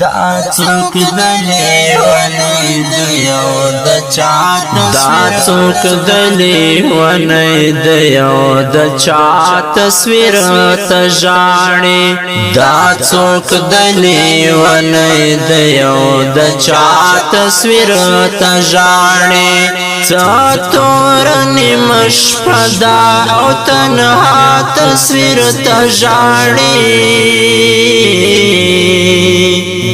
دا څوک د لیونی د یو د چا تصویر دا څوک د لیونی د یو د چا تصویر ته ژاړي دا څوک د لیونی د یو د چا تصویر ته ژاړي څه تور نیمه شپه ده او تنها تصویر ته ژاړي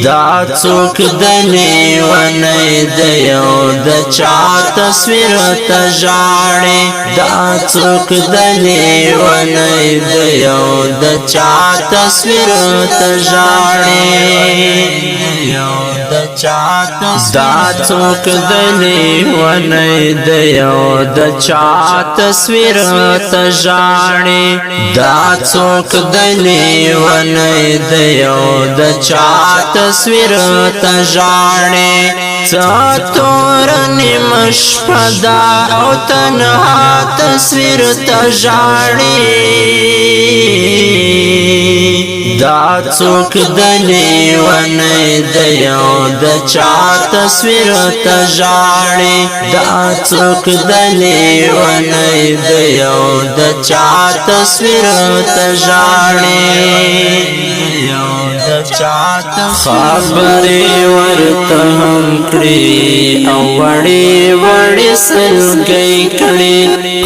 دا څوک د لیونی د یو د چا تصویر ته ژاړي دا څوک د لیونی د یو د چا تصویر ته ژاړي دا څوک د لیونی د یو د چا تصویر ته ژاړي دا څوک د لیونی د یو د چا تصویر ته ژاړي څه تور نیمه شپه ده او تنها تصویر ته ژاړي دا څوک د لیونی د یو د چا تصویر ته ژاړي دا څوک د لیونی د یو د چا تصویر ته ژاړي خبرې ورته هم کړي او وړې وړې سلګۍ کړي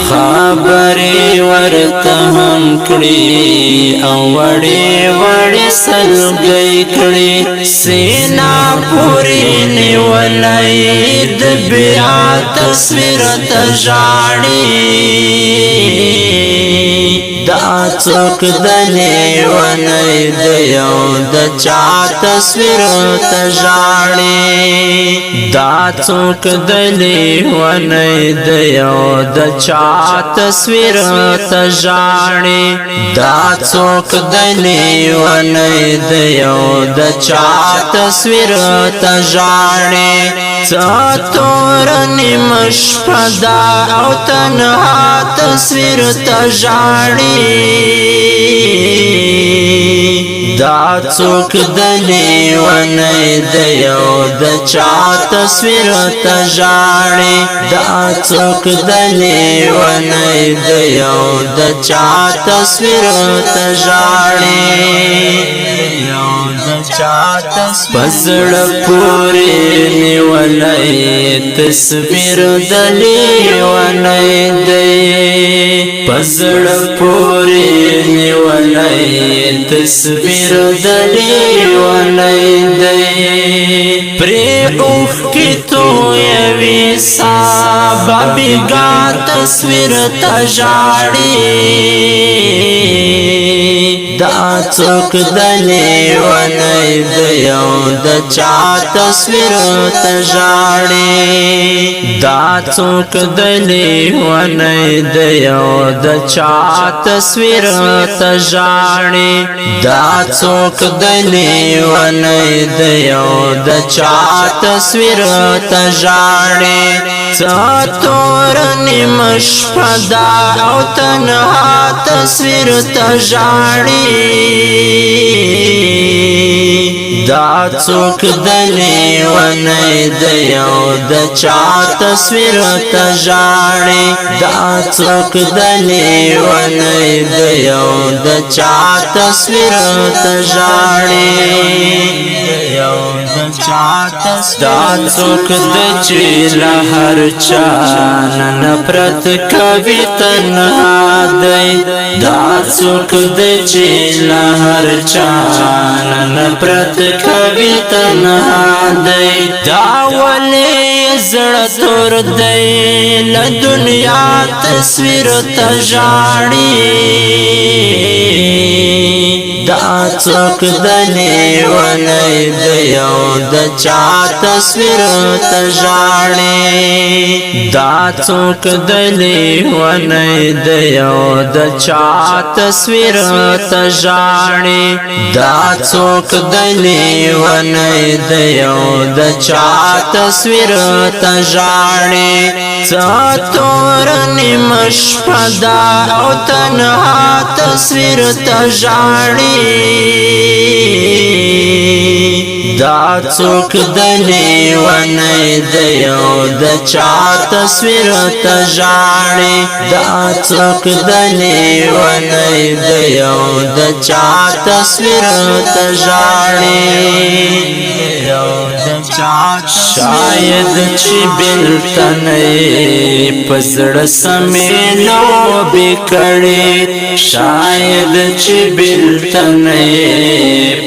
خبرې ورته هم کړي او وړې وړې سلګۍ کړي سینا پورې نیولې د بیا تصویر ته ژاړي دا څوک د لیونی د یو د چا تصویر ته ژاړي دا څوک د لیونی د یو د چا تصویر ته ژاړي دا څوک د لیونی د یو د چا تصویر ته ژاړي څه تور نیمه شپه ده او تنها تصویر ته ژاړي دا څوک د لیونی د یو د چا تصویر ته ژاړي دا څوک د لیونی د یو د چا تصویر ته ژاړي پزړه پورې نیولې تصویر د لیونی دی پزړه پورې نیولې تصویر د لیونی دی پرې اوښکې تویوي سابه بېګا تصویر ته ژاړي دا څوک د لیونی د یو د چا تصویر ته ژاړي دا څوک د لیونی د یو د چا تصویر ته ژاړي دا څوک د لیونی د یو د چا تصویر ته ژاړي څه تور نیمه شپه ده او تنها تصویر ته ژاړي دا څوک د لیونی د یو د چا تصویر ته ژاړي دا څوک د لیونی د یو د چا تصویر ته ژاړي دا څوک د چې له هر چا نه نفرت کوي تنها دی دا څوک د چې له هر چا نه نفرت کوي تنها دی دا ولې زړه تور دی له دنیا تصویر ته ژاړي دا څوک د لیونی د یو د چا تصویر ته ژاړي دا څوک د لیونی د یو د چا تصویر ته ژاړي دا څوک د لیونی د یو د چا تصویر تژاړي څاتور نیم شپه دا او تنها تصویر تژاړي دا څوک د لیونی د یو د چا تصویر تژاړي دا څوک د لیونی د یو د چا تصویر تژاړي شاید چې بلتنی پزړه سمې لوبې کړې شاید چې بلتنی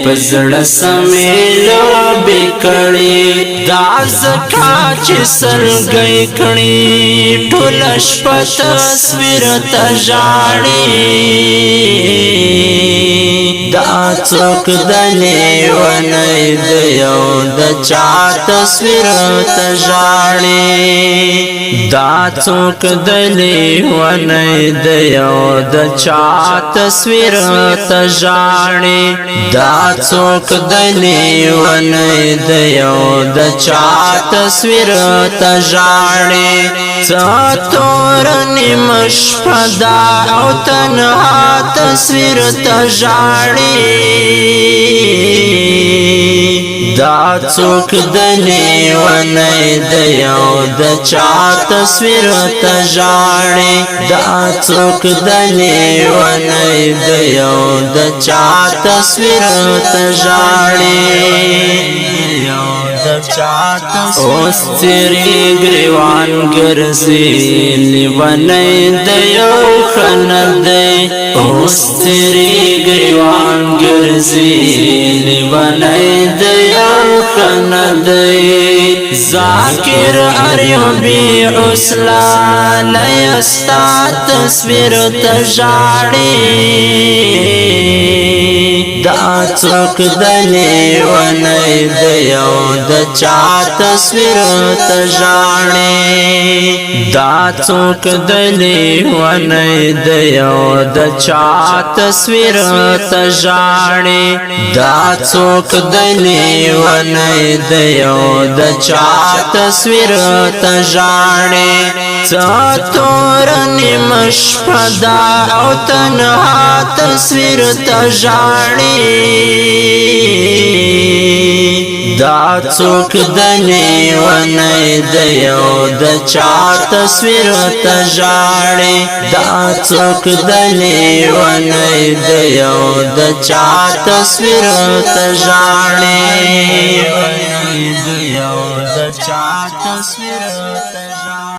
پزړه سمې لوبې کړې دا ځکه چې سلګۍ کړې ټوله شپه تصویر تژاړي دا څوک د لیونی د یو د چا تصویر تژاړي دا څوک د لیونی د یو د چا تصویر تژاړي دا څوک د لیونی د یو د چا تصویر تژاړي څاتور نیم شپه دا او تنها تصویر تژاړي دا څوک د لیونی د یو د چا تصویر تژاړي دا څوک د لیونی د یو د چا تصویر تژاړي اوس تیری گریوان ګرځي لیونی د یو خنه دی اوس تیری گریوان ګرځي لیونی د یو خنه دی ذاکر ایوبی عسلالی استا تصویر تژاړي دا څوک د لیونی د یو د چا تصویر تژاړي دا څوک د لیونی د یو د چا تصویر تژاړي دا څوک د لیونی د یو د چا تصویر تژاړي څاتور نیم شپه دا او تنها تصویر تژاړي دا څوک د لیونی د یو د چا تصویر تژاړي دا څوک د لیونی د یو د چا تصویر تژاړي